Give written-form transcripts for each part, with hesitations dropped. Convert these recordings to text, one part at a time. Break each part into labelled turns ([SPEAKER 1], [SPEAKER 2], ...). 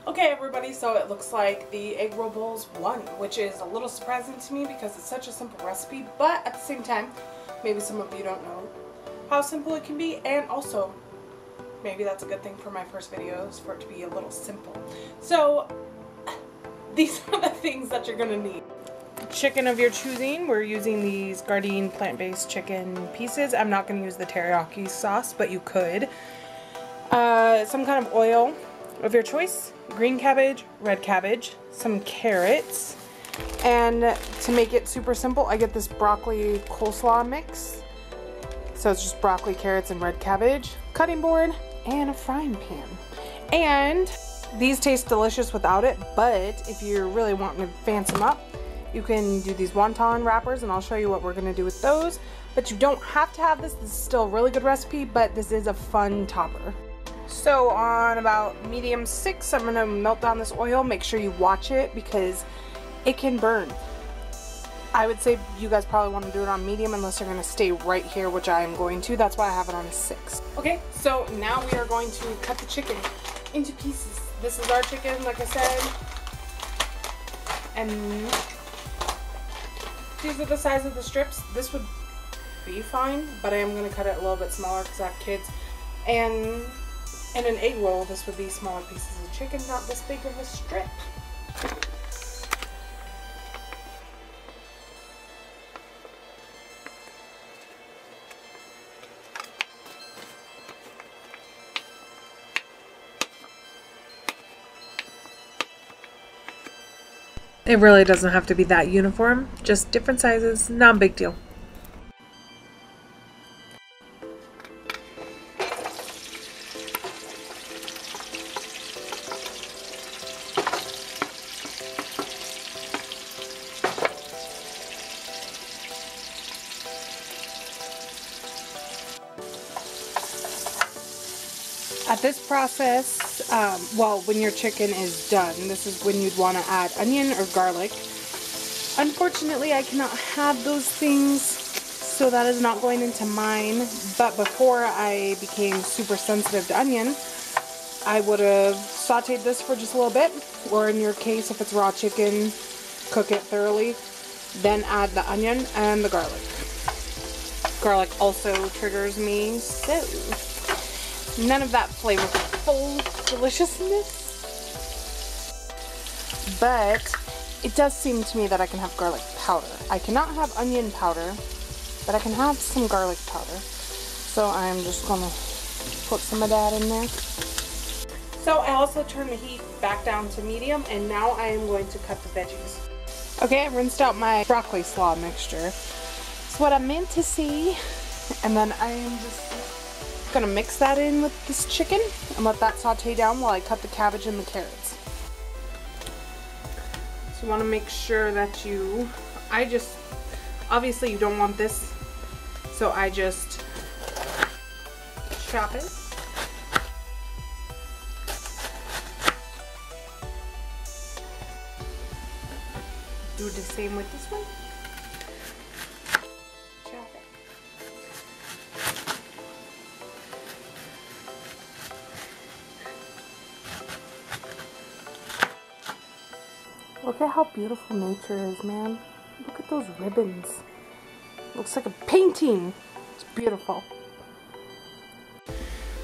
[SPEAKER 1] Okay everybody, so it looks like the egg roll bowls won, which is a little surprising to me because it's such a simple recipe, but at the same time, maybe some of you don't know how simple it can be, and also maybe that's a good thing for my first videos, for it to be a little simple. So these are the things that you're gonna need. Chicken of your choosing. We're using these Gardein plant-based chicken pieces. I'm not gonna use the teriyaki sauce, but you could. Some kind of oil of your choice, green cabbage, red cabbage, some carrots, and to make it super simple, I get this broccoli coleslaw mix. So it's just broccoli, carrots, and red cabbage, cutting board, and a frying pan. And these taste delicious without it, but if you're really wanting to fancy them up, you can do these wonton wrappers, and I'll show you what we're gonna do with those. But you don't have to have this. This is still a really good recipe, but this is a fun topper. So on about medium 6, I'm gonna melt down this oil. Make sure you watch it because it can burn. I would say you guys probably want to do it on medium unless you're gonna stay right here, which I am going to. That's why I have it on a 6. Okay, so now we are going to cut the chicken into pieces. This is our chicken, like I said, and these are the size of the strips. This would be fine, but I am gonna cut it a little bit smaller because I have kids. And in an egg roll, this would be smaller pieces of chicken, not this big of a strip. It really doesn't have to be that uniform, just different sizes, not a big deal. At this process, well, when your chicken is done, this is when you'd want to add onion or garlic. Unfortunately, I cannot have those things, so that is not going into mine. But before I became super sensitive to onion, I would have sauteed this for just a little bit, or in your case, if it's raw chicken, cook it thoroughly, then add the onion and the garlic. Garlic also triggers me, so none of that flavorful deliciousness. But it does seem to me that I can have garlic powder. I cannot have onion powder, but I can have some garlic powder. So I'm just gonna put some of that in there. So I also turned the heat back down to medium, and now I am going to cut the veggies. Okay, I rinsed out my broccoli slaw mixture. That's what I meant to see. And then I am just gonna mix that in with this chicken and let that saute down while I cut the cabbage and the carrots. So you want to make sure that obviously you don't want this, so I just chop it. Do the same with this one. Look at how beautiful nature is, man. Look at those ribbons. Looks like a painting. It's beautiful.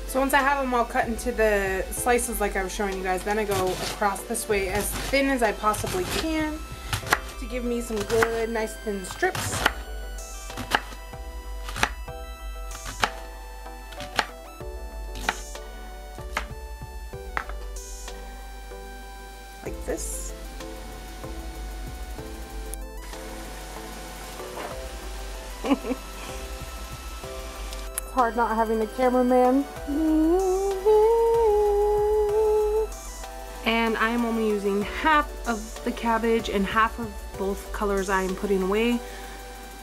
[SPEAKER 1] So once I have them all cut into the slices like I was showing you guys, then I go across this way as thin as I possibly can to give me some good, nice thin strips. Like this. It's hard not having a cameraman. And I am only using half of the cabbage and half of both colors I am putting away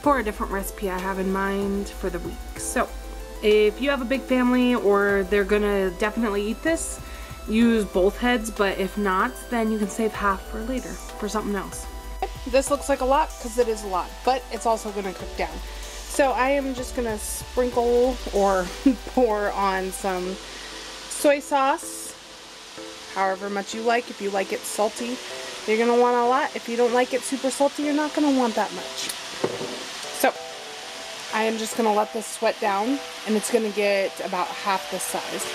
[SPEAKER 1] for a different recipe I have in mind for the week. So if you have a big family or they're gonna definitely eat this, use both heads, but if not, then you can save half for later for something else. This looks like a lot because it is a lot, but it's also going to cook down. So I am just going to sprinkle or pour on some soy sauce, however much you like. If you like it salty, you're going to want a lot. If you don't like it super salty, you're not going to want that much. So I am just going to let this sweat down, and it's going to get about half this size.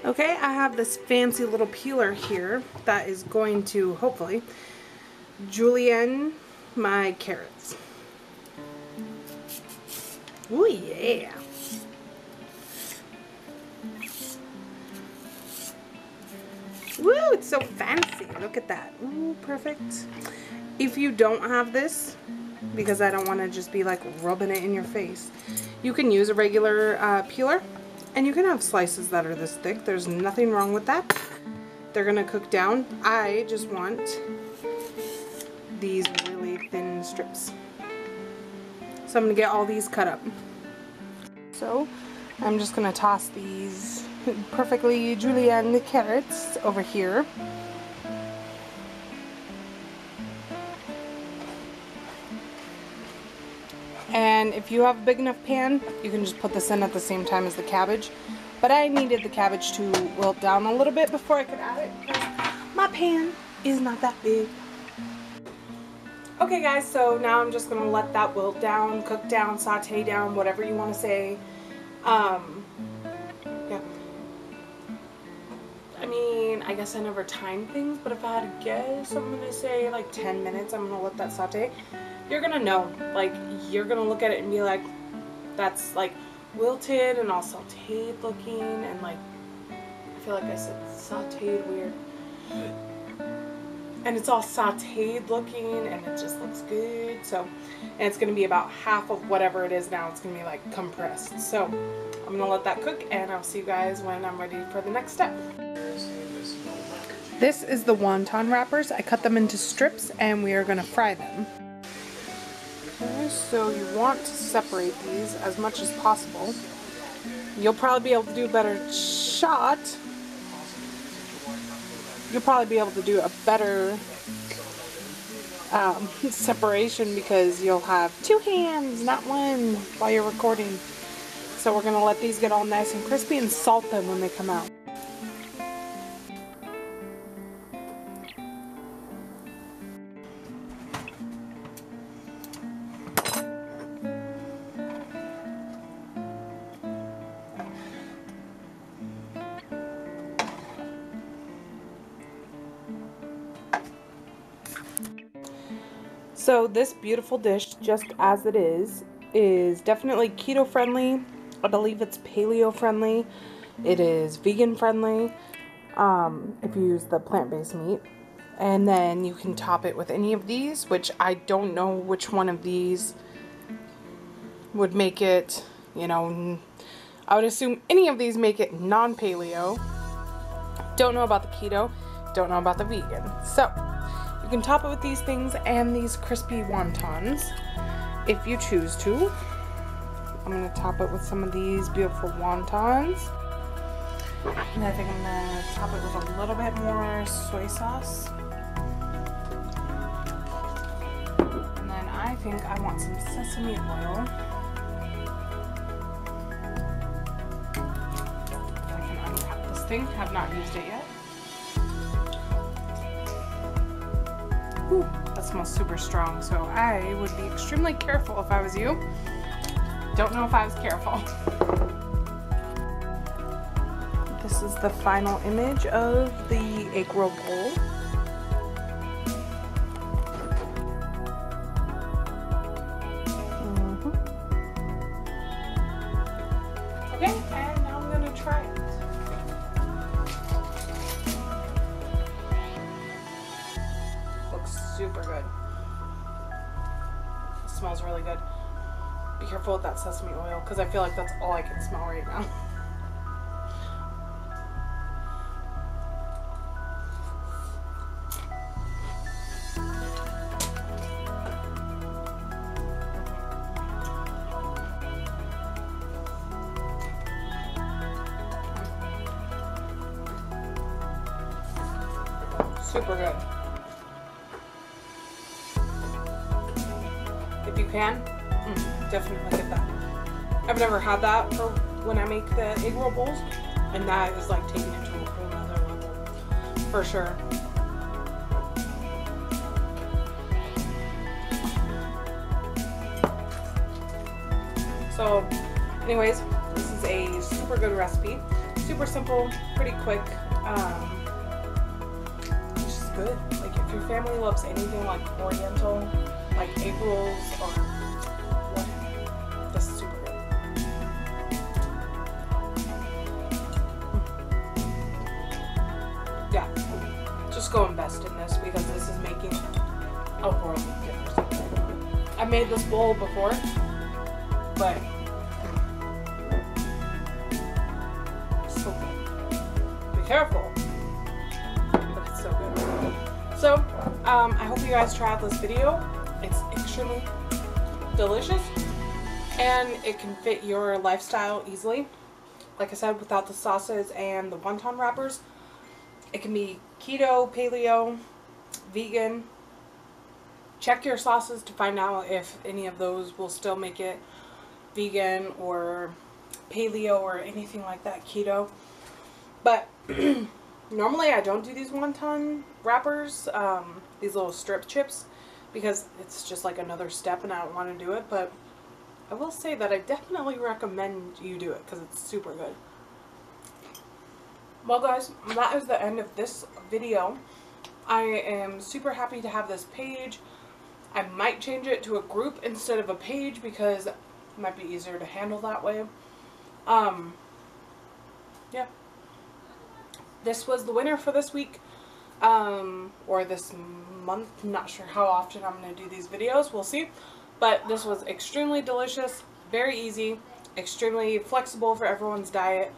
[SPEAKER 1] Okay, I have this fancy little peeler here that is going to, hopefully, julienne my carrots. Ooh, yeah. Woo, it's so fancy. Look at that. Ooh, perfect. If you don't have this, because I don't want to just be like rubbing it in your face, you can use a regular peeler, and you can have slices that are this thick. There's nothing wrong with that. They're gonna cook down. I just want these really thin strips. So I'm gonna get all these cut up. So I'm just gonna toss these perfectly julienne carrots over here. And if you have a big enough pan, you can just put this in at the same time as the cabbage. But I needed the cabbage to wilt down a little bit before I could add it, because my pan is not that big. Okay guys, so now I'm just going to let that wilt down, cook down, saute down, whatever you want to say. Yeah. I mean, I guess I never time things, but if I had to guess, I'm going to say like 10 minutes. I'm going to let that saute. You're going to know, like, you're going to look at it and be like, that's like wilted and all sauteed looking, and like, I feel like I said sauteed weird. And it's all sauteed looking, and it just looks good. So, and it's going to be about half of whatever it is now. It's going to be like compressed. So I'm going to let that cook, and I'll see you guys when I'm ready for the next step. This is the wonton wrappers. I cut them into strips, and we are going to fry them. Okay, so you want to separate these as much as possible. You'll probably be able to do a better shot. You'll probably be able to do a better separation, because you'll have two hands, not one, while you're recording. So we're going to let these get all nice and crispy and salt them when they come out. So this beautiful dish, just as it is definitely keto friendly. I believe it's paleo friendly. It is vegan friendly if you use the plant-based meat. And then you can top it with any of these, which I don't know which one of these would make it, you know, I would assume any of these make it non-paleo. Don't know about the keto, don't know about the vegan. So you can top it with these things and these crispy wontons if you choose to. I'm going to top it with some of these beautiful wontons. And I think I'm going to top it with a little bit more soy sauce. And then I think I want some sesame oil. I can uncap this thing. Have not used it yet. Ooh, that smells super strong, so I would be extremely careful if I was you. Don't know if I was careful. This is the final image of the egg roll bowl. Okay, and now I'm going to try it. Looks super good. It smells really good. Be careful with that sesame oil, because I feel like that's all I can smell right now. Super good. If you can, definitely get that. I've never had that for when I make the egg roll bowls, And that is like taking it to a whole nother level for sure. So anyways, this is a super good recipe. Super simple, pretty quick. It's just good. Like if your family loves anything like Oriental, like egg rolls or what, this is super good. Yeah, just go invest in this because this is making a world of difference. I made this bowl before, but so good. Be careful, but it's so good. So I hope you guys try out this video. It's extremely delicious and it can fit your lifestyle easily. Like I said, without the sauces and the wonton wrappers, it can be keto, paleo, vegan. Check your sauces to find out if any of those will still make it vegan or paleo or anything like that, keto. But normally I don't do these wonton wrappers, these little strip chips, because it's just like another step and I don't want to do it. But I will say that I definitely recommend you do it because it's super good. Well guys, that is the end of this video. I am super happy to have this page. I might change it to a group instead of a page because it might be easier to handle that way. Yeah. This was the winner for this week. Or this month. Not sure how often I'm going to do these videos. We'll see. But this was extremely delicious. Very easy. Extremely flexible for everyone's diet.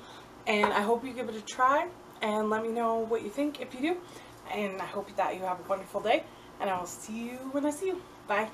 [SPEAKER 1] And I hope you give it a try. And let me know what you think if you do. And I hope that you have a wonderful day. And I will see you when I see you. Bye.